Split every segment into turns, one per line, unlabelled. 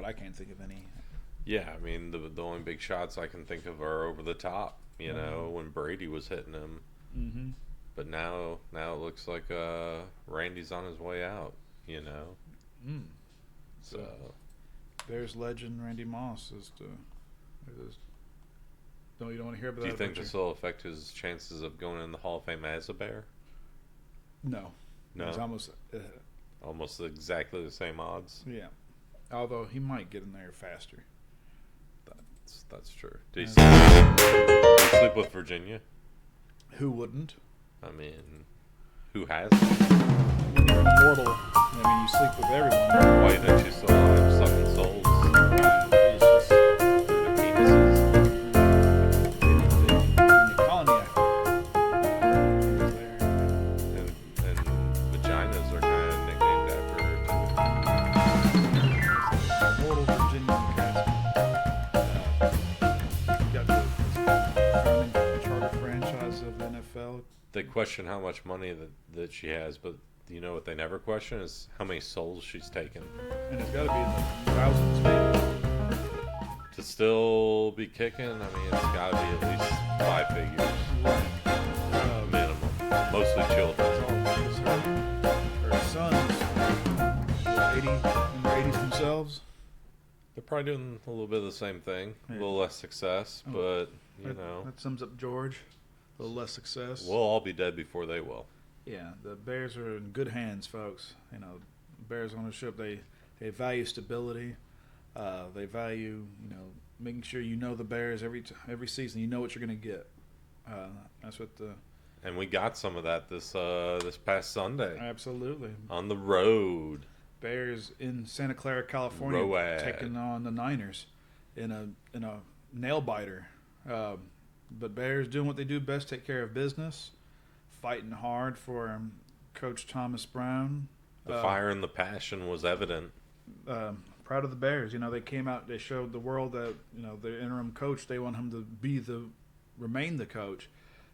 but I can't think of any.
Yeah, I mean the only big shots I can think of are over the top. You know, when Brady was hitting him.
Mm-hmm.
But now it looks like Randy's on his way out. You know.
Mm.
So
Bears legend Randy Moss is to. No, you don't want to hear about
do you
that.
think this will affect his chances of going in the Hall of Fame as a Bear?
No.
No.
It's almost.
Almost exactly the same odds.
Yeah. Although he might get in there faster.
That's true. Do you sleep with Virginia?
Who wouldn't?
I mean, who has?
When you're immortal, I mean, you sleep with everyone.
Why don't you still have sucking souls?
It's just
The penises.
in the colony.
And vaginas are kind of nicknamed after her.
Immortal Virginia cast. Got the founding charter franchise of the NFL.
They question how much money that she has, but you know what they never question is how many souls she's taken.
And it's got to be in the thousands, maybe.
To still be kicking, I mean, it's got to be at least 5 figures. Minimum. Mostly children.
Her sons, 80, in their 80s themselves.
They're probably doing a little bit of the same thing.
Yeah.
A little less success, but, you know.
That sums up George. A little less success.
We'll all be dead before they will.
Yeah, the Bears are in good hands, folks. You know, Bears ownership, they value stability. They value, making sure you know the Bears every season. You know what you're going to get. That's what the...
And we got some of that this past Sunday.
Absolutely.
On the road.
Bears in Santa Clara, California,
Road.
taking on the Niners in a nail biter. But Bears doing what they do best, take care of business, fighting hard for Coach Thomas Brown.
The fire and the passion was evident.
Proud of the Bears. They came out, they showed the world that, their interim coach, they want him to remain the coach.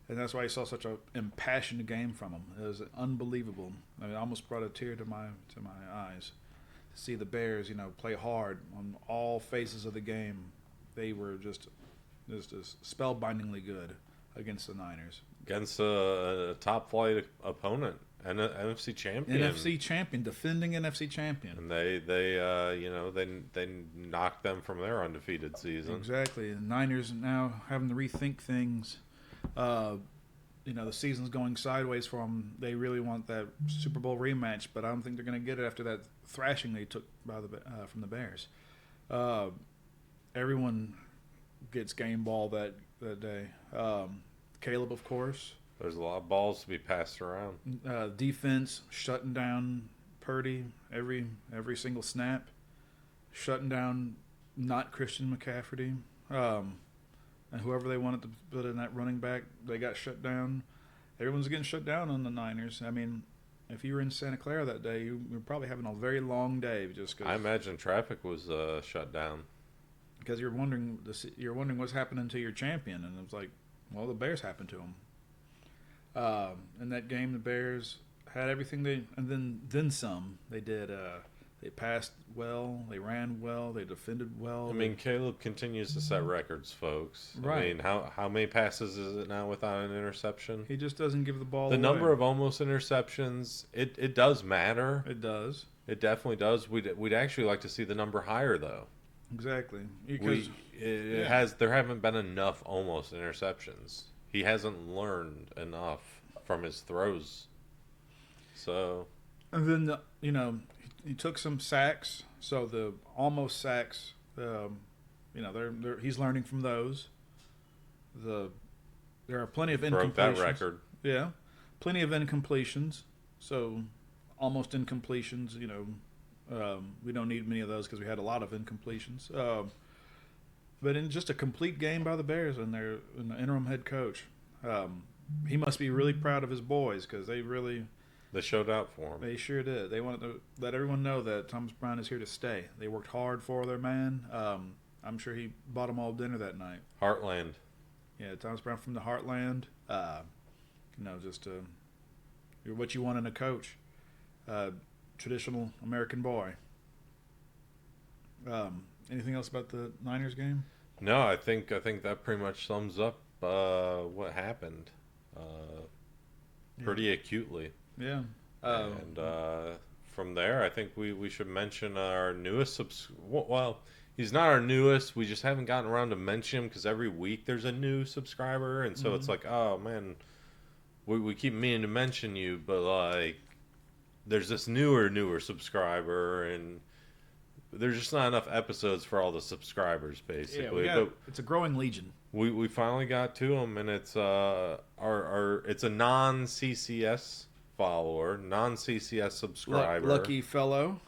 And that's why you saw such an impassioned game from him. It was unbelievable. I mean, it almost brought a tear to my eyes to see the Bears, play hard on all phases of the game. They were just spellbindingly good against the Niners.
Against a top flight opponent, and an NFC champion.
NFC champion, defending NFC champion.
And they knocked them from their undefeated season.
Exactly. The Niners now having to rethink things. The season's going sideways for them. They really want that Super Bowl rematch, but I don't think they're going to get it after that thrashing they took from the Bears. Everyone gets game ball that day. Caleb, of course.
There's a lot of balls to be passed around.
Defense shutting down Purdy every single snap, shutting down not Christian McCaffrey. And whoever they wanted to put in that running back, they got shut down. Everyone's getting shut down on the Niners. I mean, if you were in Santa Clara that day, you were probably having a very long day just because.
I imagine traffic was shut down.
Because you're wondering what's happening to your champion, and it's like, well, the Bears happened to him. In that game, the Bears had everything and then some. They did. They passed well. They ran well. They defended well.
I mean, Caleb continues to set records, folks.
Right.
I mean, how many passes is it now without an interception?
He just doesn't give the ball away.
The number of almost interceptions, it does matter.
It does.
It definitely does. We'd actually like to see the number higher, though.
Exactly. Because
there haven't been enough almost interceptions. He hasn't learned enough from his throws. So.
And then he took some sacks. So the almost sacks, he's learning from those. There are plenty of incompletions.
Broke that record.
Yeah, plenty of incompletions. So almost incompletions. We don't need many of those because we had a lot of incompletions. But in just a complete game by the Bears and the interim head coach, he must be really proud of his boys because they
showed out for him.
They sure did. They wanted to let everyone know that Thomas Brown is here to stay. They worked hard for their man. I'm sure he bought them all dinner that night.
Heartland.
Yeah, Thomas Brown from the Heartland. What you want in a coach. Traditional American boy. Anything else about the Niners game?
No, I think that pretty much sums up what happened pretty acutely.
Yeah.
And from there, I think we should mention our newest Well, he's not our newest. We just haven't gotten around to mention him because every week there's a new subscriber, and so it's like, oh man, we keep meaning to mention you, but like, there's this newer subscriber, and there's just not enough episodes for all the subscribers, basically. But
it's a growing legion.
we finally got to him, and it's it's a non CCS follower, non CCS subscriber,
Lucky fellow.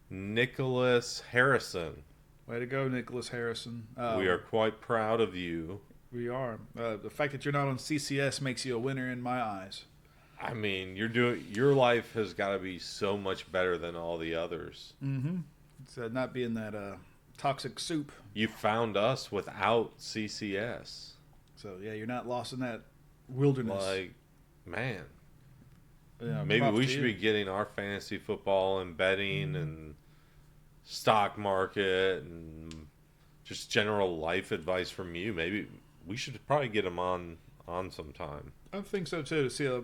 Nicholas Harrison.
Way to go, Nicholas Harrison.
We are quite proud of you.
We are. The fact that you're not on CCS makes you a winner in my eyes.
I mean, your life has got to be so much better than all the others.
Mm-hmm. It's not being that toxic soup.
You found us without CCS.
So yeah, you're not lost in that wilderness.
Like, man.
Yeah,
Maybe we should be getting our fantasy football and betting and stock market and just general life advice from you. Maybe we should probably get him on sometime.
I think so too. To see a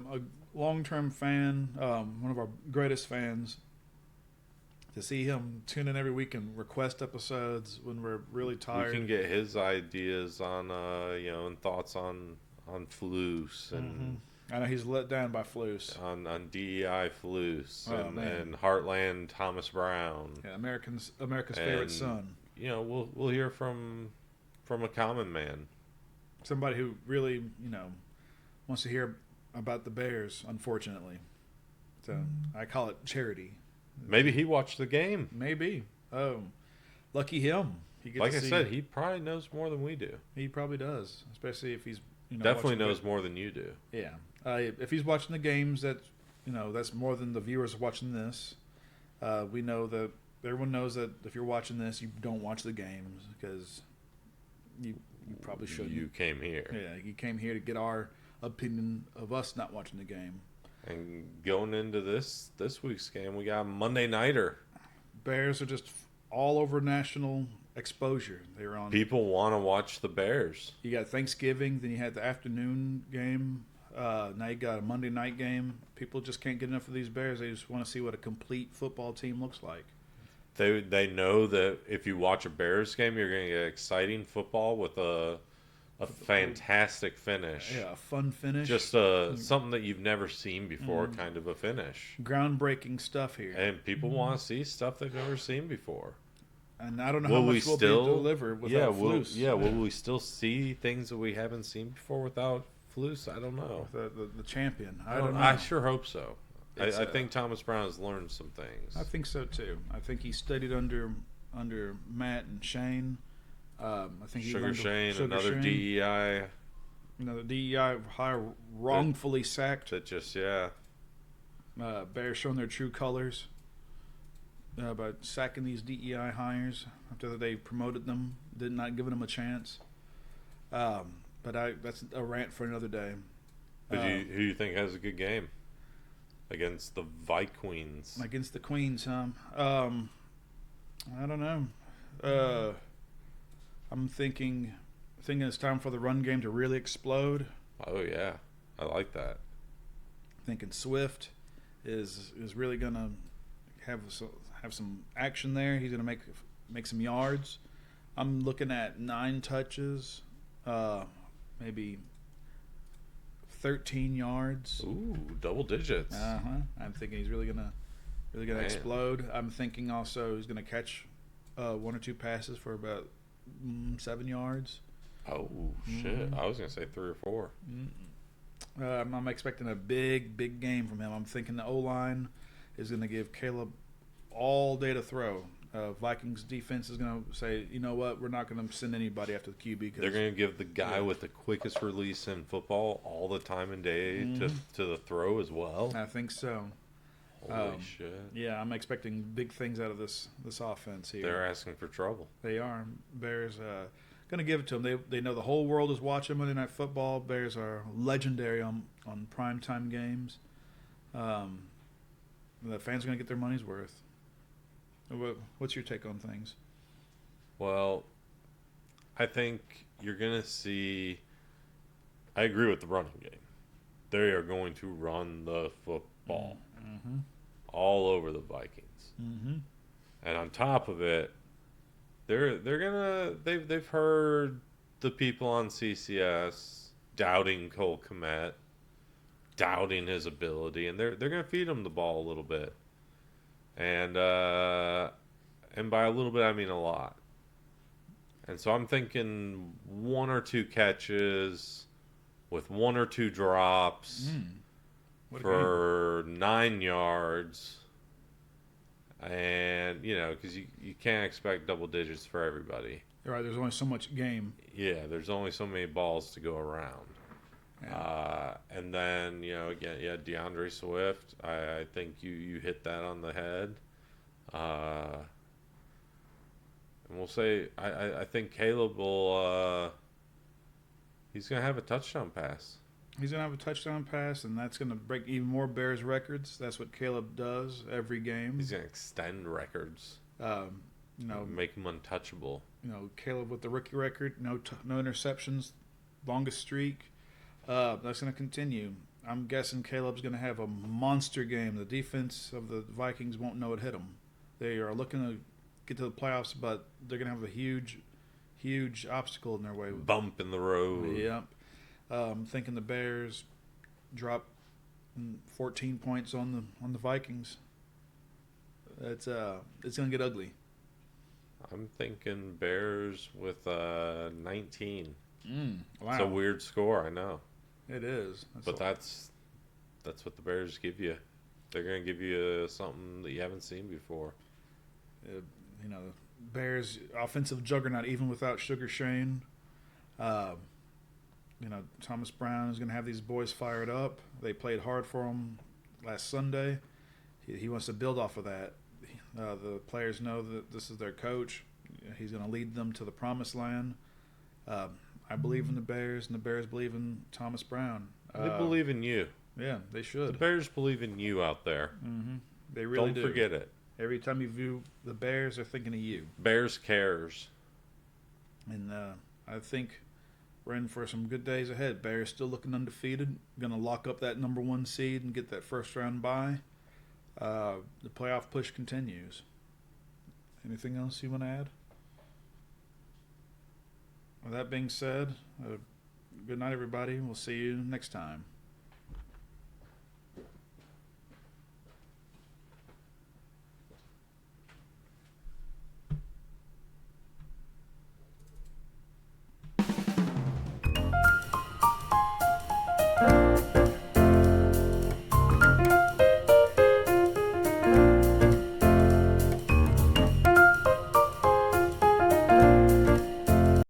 long-term fan, one of our greatest fans, to see him tune in every week and request episodes when we're really tired.
We can get his ideas on and thoughts on Floose and
I know he's let down by Floose.
on DEI Floose
Oh,
and Heartland Thomas Brown.
Yeah, America's favorite son.
You know, we'll hear from a common man.
Somebody who really, wants to hear about the Bears, unfortunately. So I call it charity.
Maybe he watched the game.
Maybe. Oh, lucky him. He gets
Like
to
I
see,
said, he probably knows more than we do.
he probably does, especially if he's
Definitely
watching
knows more than you do.
Yeah. If he's watching the games, that's more than the viewers watching this. We know that everyone knows that if you're watching this, you don't watch the games because you probably shouldn't.
You came here.
Yeah, you came here to get our opinion of us not watching the game.
And going into this week's game, we got a Monday nighter.
Bears are just all over national exposure. They're on.
People want to watch the Bears.
You got Thanksgiving, then you had the afternoon game. Now you got a Monday night game. People just can't get enough of these Bears. They just want to see what a complete football team looks like.
They know that if you watch a Bears game, you're going to get exciting football with a fantastic finish.
Yeah, a fun finish.
Just something that you've never seen before, kind of a finish.
Groundbreaking stuff here.
And people want to see stuff they've never seen before.
And I don't know how much we'll be able to deliver without Floose.
Will we still see things that we haven't seen before without Floose? I don't know.
The champion. I don't know.
I sure hope so. I think Thomas Brown has learned some things.
I think so too. I think he studied under Matt and Shane. I think he
Sugar
learned
Shane,
Sugar
another
Shane.
DEI.
The DEI hire wrongfully sacked.
That just
Bears showing their true colors by sacking these DEI hires after they promoted them, not giving them a chance. But that's a rant for another day.
Who do you think has a good game against the Vikings?
Against the Queens, huh? I don't know. I'm thinking it's time for the run game to really explode.
Oh yeah, I like that.
Thinking Swift is really gonna have some action there. He's gonna make some yards. I'm looking at 9 touches, maybe 13 yards.
Ooh, double digits.
I'm thinking he's really gonna explode. I'm thinking also he's gonna catch 1 or 2 passes for about 7 yards.
Oh shit! I was gonna say 3 or 4.
I'm expecting a big game from him. I'm thinking the O-line is going to give Caleb all day to throw. Vikings defense is going to say, you know what, we're not going to send anybody after the QB.
They're going to give the guy with the quickest release in football all the time and day to the throw as well.
I think so.
Holy shit!
Yeah, I'm expecting big things out of this offense here.
They're asking for trouble.
They are. Bears going to give it to them. They know the whole world is watching Monday Night Football. Bears are legendary on primetime games. The fans are going to get their money's worth. What's your take on things?
Well, I think you're going to see. I agree with the running game. They are going to run the football
Mm-hmm.
all over the Vikings.
Mm-hmm.
And on top of it, they've heard the people on CCS doubting Cole Kmet, doubting his ability, and they're gonna feed him the ball a little bit, and by a little bit I mean a lot. And so I'm thinking one or two catches with one or two drops for 9 yards. And, because you can't expect double digits for everybody.
You're right. There's only so much game.
Yeah, there's only so many balls to go around.
Yeah.
And then, again, DeAndre Swift, I think you hit that on the head. And we'll say, I think Caleb will, he's going to have a touchdown pass.
He's going to have a touchdown pass, and that's going to break even more Bears records. That's what Caleb does every game.
He's going to extend records. Make him untouchable.
Caleb with the rookie record, no interceptions, longest streak. That's going to continue. I'm guessing Caleb's going to have a monster game. The defense of the Vikings won't know it hit them. They are looking to get to the playoffs, but they're going to have a huge, huge obstacle in their way.
Bump in the road.
Yep. Thinking the Bears drop 14 points on the Vikings. It's going to get ugly.
I'm thinking Bears with 19.
Wow.
It's a weird score, I know.
It is.
That's what the Bears give you. They're going to give you something that you haven't seen before.
Bears offensive juggernaut even without Sugar Shane. Thomas Brown is going to have these boys fired up. They played hard for him last Sunday. He wants to build off of that. The players know that this is their coach. He's going to lead them to the promised land. I believe in the Bears, and the Bears believe in Thomas Brown.
They believe in you.
Yeah, they should.
The Bears believe in you out there.
Mm-hmm. They really do.
Don't forget it.
Every time you view the Bears, they're thinking of you.
Bears cares.
And I think we're in for some good days ahead. Bears still looking undefeated. Going to lock up that number 1 seed and get that first round bye. The playoff push continues. Anything else you want to add? With that being said, good night, everybody. We'll see you next time.